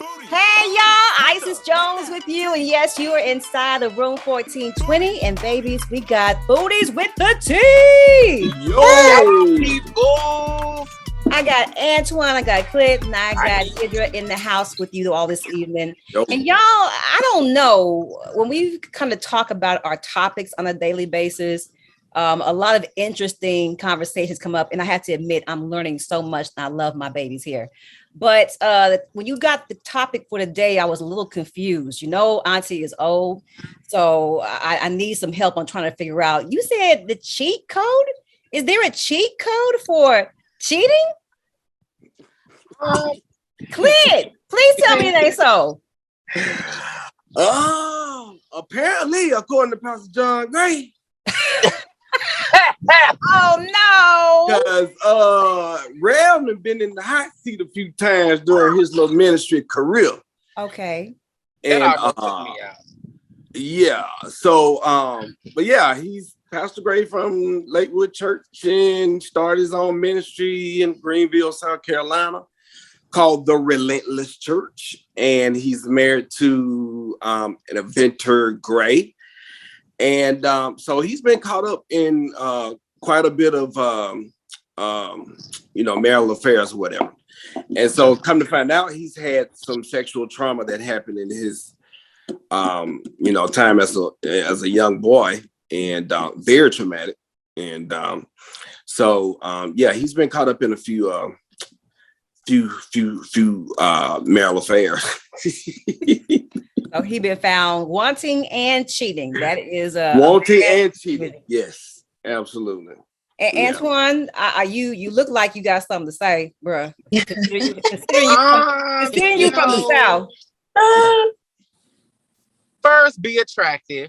Hey y'all, Isis Jones with you. And yes, you are inside of room 1420. And babies, we got Foodies with the tea. Yo, people. I got Antoine, I got Clint, and I got ej2ue in the house with you all this evening. And y'all, I don't know, when we kind of talk about our topics on a daily basis, a lot of interesting conversations come up. And I have to admit, I'm learning so much and I love my babies here. But when you got the topic for the day, I was a little confused. You know, Auntie is old, so I need some help on trying to figure out. You said the cheat code? Is there a cheat code for cheating? Clint, please tell me it ain't so. Apparently, according to Pastor John Gray. Oh no! Because Rev has been in the hot seat a few times during his little ministry career. Okay. And yeah, so but yeah, he's Pastor Gray from Lakewood Church and started his own ministry in Greenville, South Carolina, called the Relentless Church. And he's married to an inventor, Gray. And so he's been caught up in quite a bit of, marital affairs or whatever. And so come to find out, he's had some sexual trauma that happened in his, time as a young boy, and very traumatic. And he's been caught up in a few marital affairs. So he been found wanting and cheating. That is wanting and cheating. Yes, absolutely. And Antoine, you look like you got something to say, bro. Considering you from the South. First, be attractive.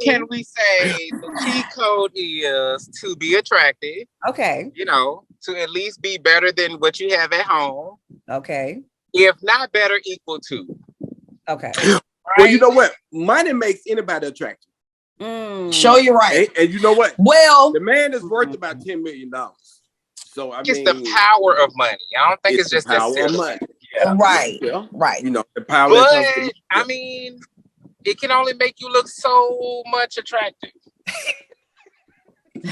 Can we say the cheat code is to be attractive? Okay. To at least be better than what you have at home. Okay. If not better, equal to. Okay. Right? Well, you know what? Money makes anybody attractive. Show you right. And you know what? Well, the man is worth about $10 million. So it's the power of money. I don't think it's just the power of money. Yeah. Right. Yeah. Right. The power. But it can only make you look so much attractive.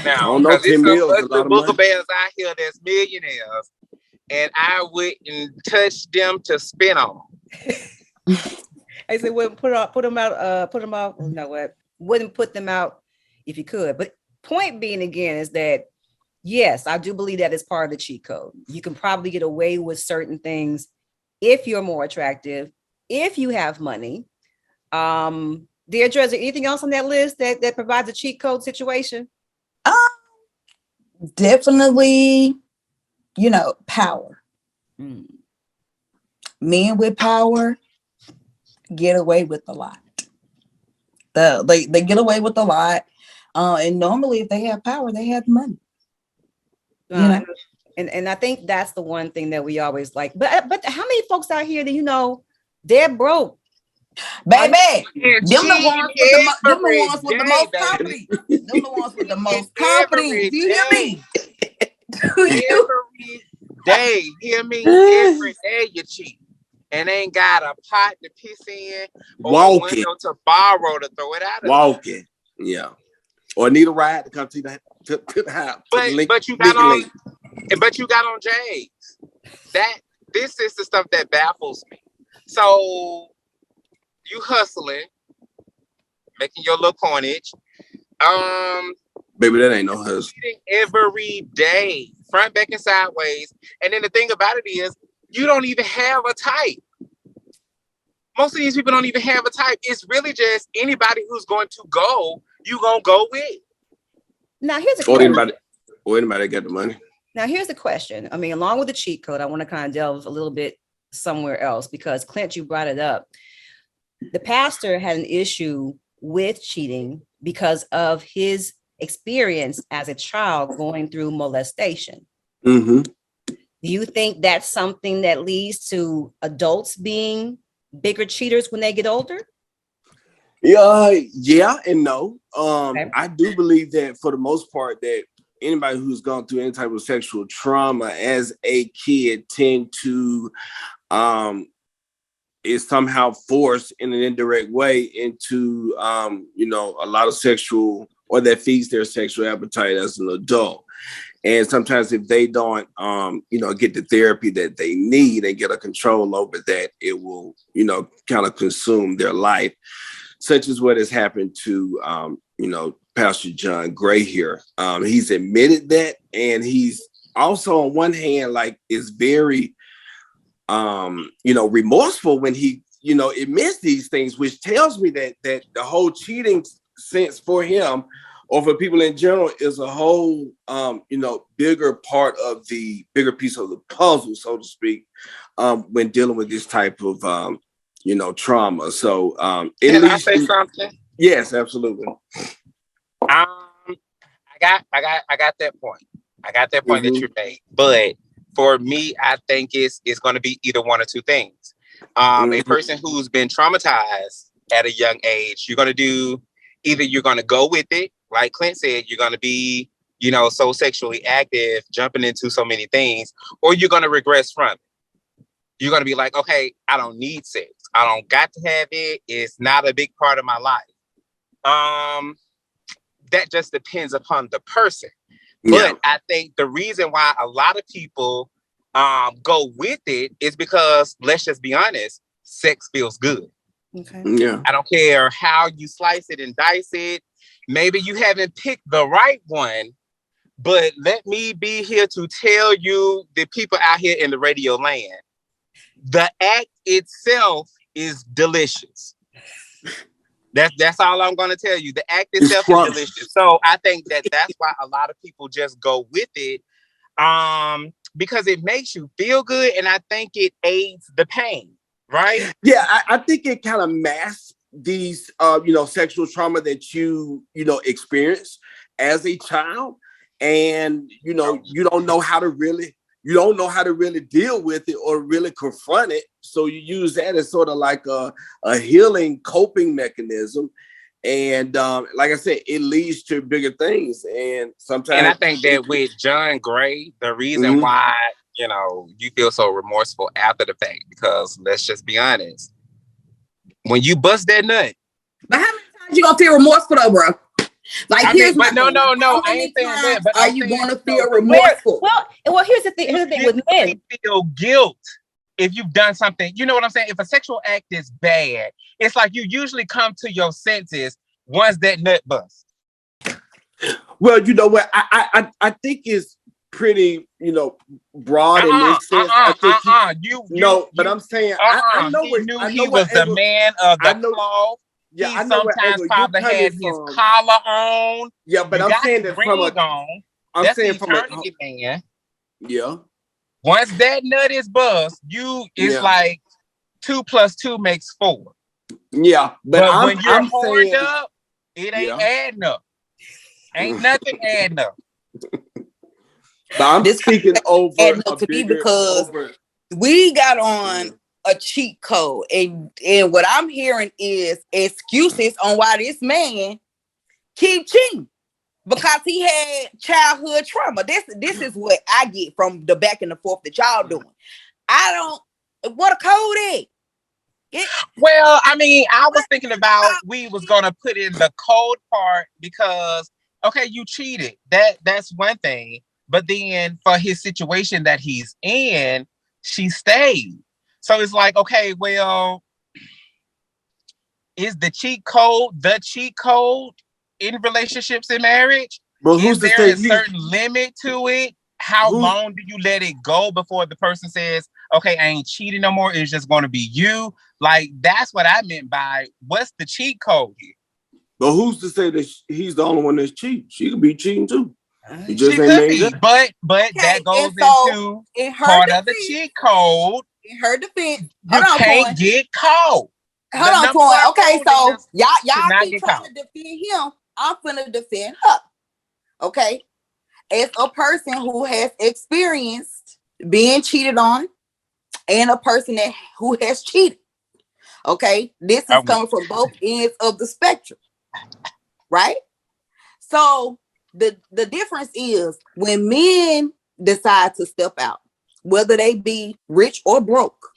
Now, I don't know, 10 million is a lot of money. Booger bears out here that's millionaires, and I wouldn't touch them to spin on. I said, wouldn't put them out. No, what? Wouldn't put them out if you could. But point being again is that yes, I do believe that is part of the cheat code. You can probably get away with certain things if you're more attractive, if you have money. Deirdre, is there anything else on that list that provides a cheat code situation? Definitely, power. Men with power get away with a lot. They get away with a lot. And normally if they have power, they have money. And I think that's the one thing that we always like. But how many folks out here that they're broke? Baby, them the ones with the most confidence. Them the ones with the most confidence. Do you hear me? Every day, hear me? Every day you cheat. And ain't got a pot to piss in or a window to borrow to throw it out of. Walking. Yeah. Or need a ride to come to the house. But you got on J's. This is the stuff that baffles me. So you hustling, making your little coinage. Baby, that ain't no hustle. Every day, front, back, and sideways. And then the thing about it is, you don't even have a type. Most of these people don't even have a type. It's really just anybody who's going to go, you gonna go with. Now here's a question. Or anybody got the money. Now here's the question. I mean, along with the cheat code, I want to kind of delve a little bit somewhere else because Clint, you brought it up. The pastor had an issue with cheating because of his experience as a child going through molestation. Mm-hmm. Do you think that's something that leads to adults being bigger cheaters when they get older? Yeah and no. Okay. I do believe that for the most part that anybody who's gone through any type of sexual trauma as a kid tend to is somehow forced in an indirect way into a lot of sexual, or that feeds their sexual appetite as an adult. And sometimes if they don't get the therapy that they need and get a control over that, it will kind of consume their life, such as what has happened to Pastor John Gray here. He's admitted that, and he's also on one hand is very remorseful when he admits these things, which tells me that the whole cheating sense for him or for people in general is a whole bigger part of the bigger piece of the puzzle, so to speak, when dealing with this type of trauma. So can I say something? Yes, absolutely. I got that point. I got that point that you made. But for me, I think it's going to be either one or two things. A person who's been traumatized at a young age, you're going to do either you're going to go with it, like Clint said, you're going to be, so sexually active, jumping into so many things, or you're going to regress from it. You're going to be like, okay, I don't need sex. I don't got to have it. It's not a big part of my life. That just depends upon the person. But I think the reason why a lot of people go with it is because, let's just be honest, sex feels good. Okay. Yeah. I don't care how you slice it and dice it. Maybe you haven't picked the right one, but let me be here to tell you, the people out here in the radio land, the act itself is delicious. That's all I'm going to tell you. The act itself is delicious. So I think that's why a lot of people just go with it, because it makes you feel good, and I think it aids the pain, right? Yeah, I think it kind of masks these, sexual trauma that you experience as a child, and you don't know how to really deal with it or really confront it. So you use that as sort of like a healing coping mechanism. And like I said, it leads to bigger things. And sometimes, and I think that with John Gray, the reason why, you feel so remorseful after the fact, because let's just be honest, when you bust that nut. But how many times you gonna feel remorseful though, bro? Like, no. I ain't saying that. But are you going to feel remorseful? Well, here's the thing. Here's the thing with men. You feel guilt if you've done something. You know what I'm saying? If a sexual act is bad, it's like you usually come to your senses once that nut busts. Well, you know what? I think it's pretty, broad in this sense. But I'm saying I know he knew he was the man of the cloth. Yeah, he I know sometimes probably had his collar on. Yeah, but I'm saying that from that's saying from eternity, man. Yeah. Once that nut is bust, it's like 2 + 2 makes 4. Yeah, but when you're horned up, it ain't adding up. Ain't nothing adding up. But I'm speaking over to me because we got on a cheat code, and what I'm hearing is excuses on why this man keep cheating, because he had childhood trauma. This is what I get from the back and the forth that y'all doing. What a code is. Well, I mean, I was thinking about we was gonna put in the code part because, okay, you cheated. That's one thing. But then for his situation that he's in, she stayed. So it's like, okay, well, is the cheat code in relationships and marriage? But is there a certain limit to it? How long do you let it go before the person says, okay, I ain't cheating no more, it's just going to be you? Like, that's what I meant by, what's the cheat code here? But who's to say that he's the only one that's cheating? She could be cheating too. She could be, but that goes into part of the cheat code. In her defense, you can't get caught. Hold on, Toy. Okay, so y'all keep trying to defend him. I'm finna defend her. Okay, as a person who has experienced being cheated on, and a person who has cheated. Okay, this is coming from both ends of the spectrum, right? So the difference is when men decide to step out, whether they be rich or broke,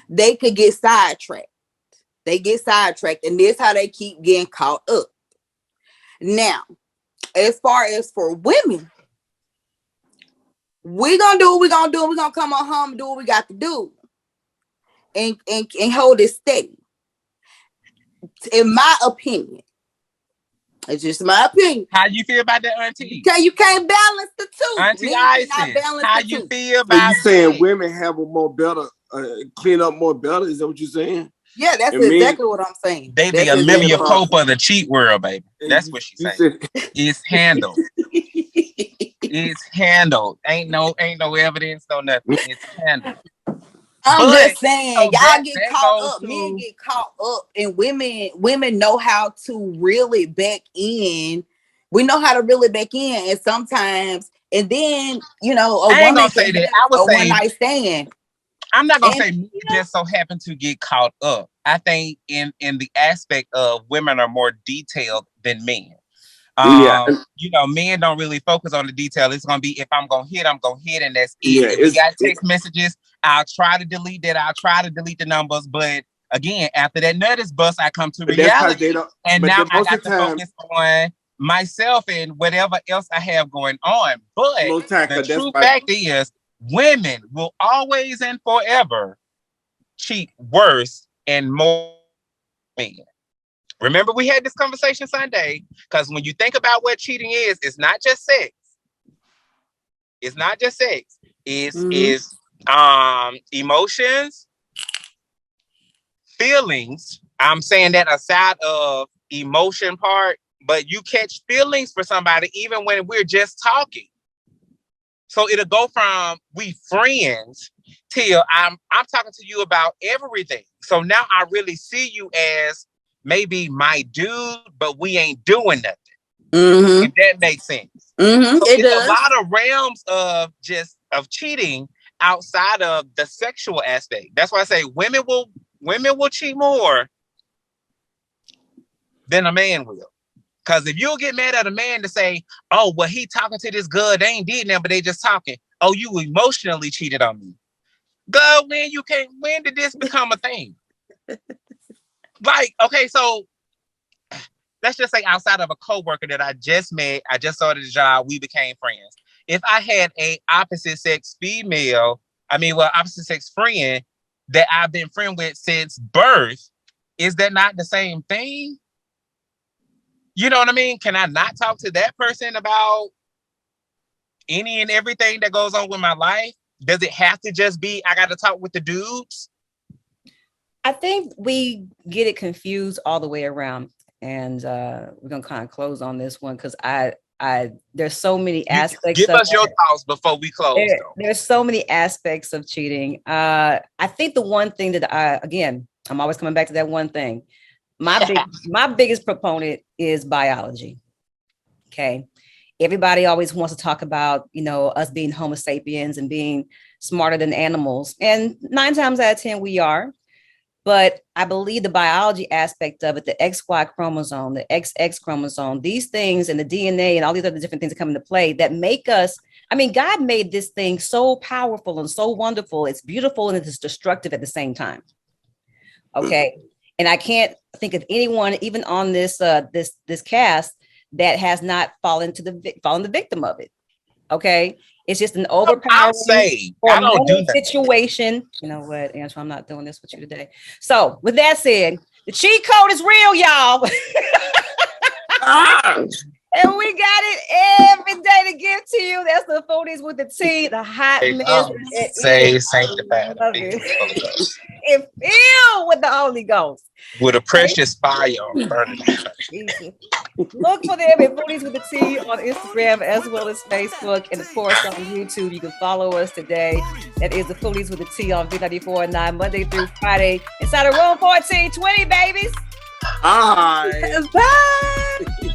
they could get sidetracked. They get sidetracked, and this how they keep getting caught up. Now, as far as for women, we're gonna do what we're gonna do. We're gonna come on home and do what we got to do, and hold it steady. In my opinion, it's just my opinion. How you feel about that, Auntie? You can't balance the two. Auntie Isis, how you feel about? So you saying women have a more better, clean up more better? Is that what you're saying? Yeah, that's exactly what I'm saying. They the Olivia Pope of the cheat world, baby. That's what she's saying. It's handled. It's handled. Ain't no evidence, no nothing. It's handled. I'm just saying, so y'all get caught up. Men get caught up, and women know how to really back in. We know how to really back in, and sometimes, and then I ain't gonna say that. I would say one night stand. I'm not gonna say men just so happen to get caught up. I think in the aspect of women are more detailed than men. Men don't really focus on the detail. It's gonna be if I'm gonna hit, and that's it. Yeah, if we got text messages, I'll try to delete that. I'll try to delete the numbers, but again, after that nut is bust, I come to reality, and now I got to focus on myself and whatever else I have going on. But the true fact is, women will always and forever cheat worse and more men. Remember, we had this conversation Sunday, because when you think about what cheating is, it's not just sex. It's not just sex. It's emotions, feelings. I'm saying that aside of emotion part, but you catch feelings for somebody even when we're just talking. So it'll go from we friends till I'm talking to you about everything. So now I really see you as maybe my dude, but we ain't doing nothing. Mm-hmm. If that makes sense. Mm-hmm. So it's a lot of realms of cheating outside of the sexual aspect. That's why I say women will cheat more than a man will. Because if you'll get mad at a man to say, oh, well, he talking to this girl, they ain't did nothing, but they just talking. Oh, you emotionally cheated on me. Girl, when did this become a thing? Like, okay, so let's just say outside of a coworker that I just met, I just started a job, we became friends. If I had a opposite sex friend that I've been friend with since birth, is that not the same thing? You know what I mean? Can I not talk to that person about any and everything that goes on with my life? Does it have to just be, I got to talk with the dudes? I think we get it confused all the way around. And we're going to kind of close on this one because there's so many aspects. Give us your thoughts before we close. There's so many aspects of cheating. I think the one thing that I'm always coming back to that one thing. My biggest proponent is biology. Okay. Everybody always wants to talk about, us being Homo sapiens and being smarter than animals. And 9 times out of 10, we are. But I believe the biology aspect of it, the XY chromosome, the XX chromosome, these things and the DNA and all these other different things that come into play that make us, God made this thing so powerful and so wonderful. It's beautiful and it's destructive at the same time. Okay. And I can't think of anyone, even on this cast, that has not fallen the victim of it. Okay, it's just an overpowering situation. You know what, Angela? I'm not doing this with you today. So, with that said, the cheat code is real, y'all. And we got it every day to give to you. That's the Foodies with the T, the hot mess. Say sanctified. And filled with the Holy Ghost. With a precious fire burning. Look for them at Foodies with the T on Instagram as well as Facebook. And of course on YouTube, you can follow us today. That is the Foodies with the T on V94.9 Monday through Friday. Inside of room 1420, babies. Bye. Bye.